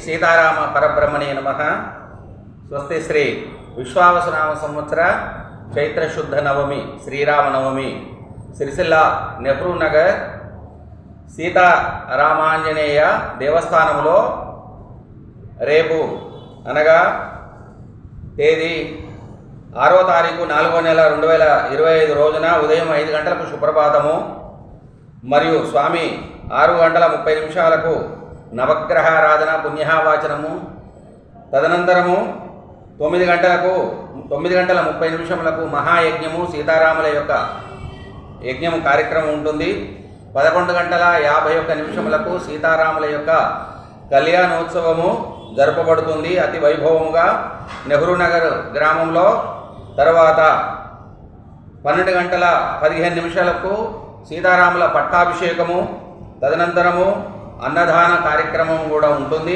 సీతారామ పరబ్రహ్మణే నమః. స్వస్తి శ్రీ విశ్వావసునామ సంవత్సర చైత్రశుద్ధ నవమి శ్రీరామనవమి సిరిసిల్ల నెహ్రూ నగర్ సీతారామాంజనేయ దేవస్థానంలో రేపు అనగా తేదీ 6వ తారీఖు 4వ నెల 2025 రోజున ఉదయం 5 గంటలకు సుప్రభాతము మరియు స్వామి 6 గంటల 30 నిమిషాలకు నవగ్రహారాధన పుణ్యవాచనము, తదనంతరము 9 గంటల 30 నిమిషములకు మహాయజ్ఞము సీతారాముల యొక్క యజ్ఞము కార్యక్రమం ఉంటుంది. 11 గంటల 51 నిమిషములకు సీతారాముల యొక్క కళ్యాణోత్సవము జరపబడుతుంది అతి వైభవముగా నెహ్రూ నగర్ గ్రామంలో. తర్వాత 12 గంటల 15 నిమిషాలకు సీతారాముల పట్టాభిషేకము, తదనంతరము అన్నదాన కార్యక్రమం కూడా ఉంటుంది.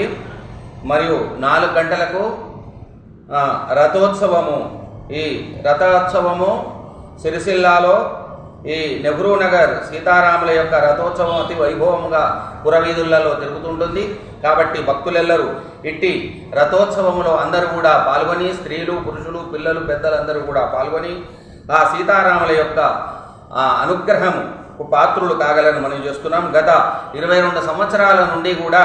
మరియు 4 గంటలకు రథోత్సవము. ఈ రథోత్సవము సిరిసిల్లాలో ఈ నెహ్రూ నగర్ సీతారాముల యొక్క రథోత్సవం అతి వైభవముగా పురవీధులలో తిరుగుతుంటుంది. కాబట్టి భక్తులెల్లరూ ఇట్టి రథోత్సవములో అందరూ కూడా పాల్గొని, స్త్రీలు, పురుషులు, పిల్లలు, పెద్దలందరూ కూడా పాల్గొని ఆ సీతారాముల యొక్క అనుగ్రహము పాత్రులు కాగలని మనం చేస్తున్నాం. గత 22 సంవత్సరాల నుండి కూడా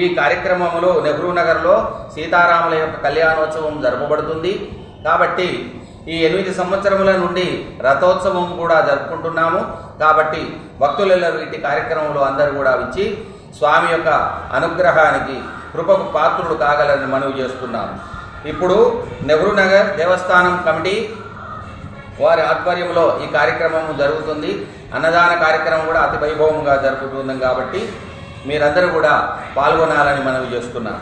ఈ కార్యక్రమంలో నెహ్రూ నగర్లో సీతారాముల యొక్క కళ్యాణోత్సవం జరపబడుతుంది. కాబట్టి ఈ 8 సంవత్సరముల నుండి రథోత్సవం కూడా జరుపుకుంటున్నాము. కాబట్టి భక్తులెల్లరూ ఇట్టి కార్యక్రమంలో అందరూ కూడా వచ్చి స్వామి యొక్క అనుగ్రహానికి కృపకు పాత్రులు కాగలని మనవి చేస్తున్నాము. ఇప్పుడు నెహ్రూ నగర్ దేవస్థానం కమిటీ వారి ఆధ్వర్యంలో ఈ కార్యక్రమం జరుగుతుంది. అన్నదాన కార్యక్రమం కూడా అతి వైభవంగా జరుగుతుంది. కాబట్టి మీరందరూ కూడా పాల్గొనాలని మనవి చేస్తున్నాము.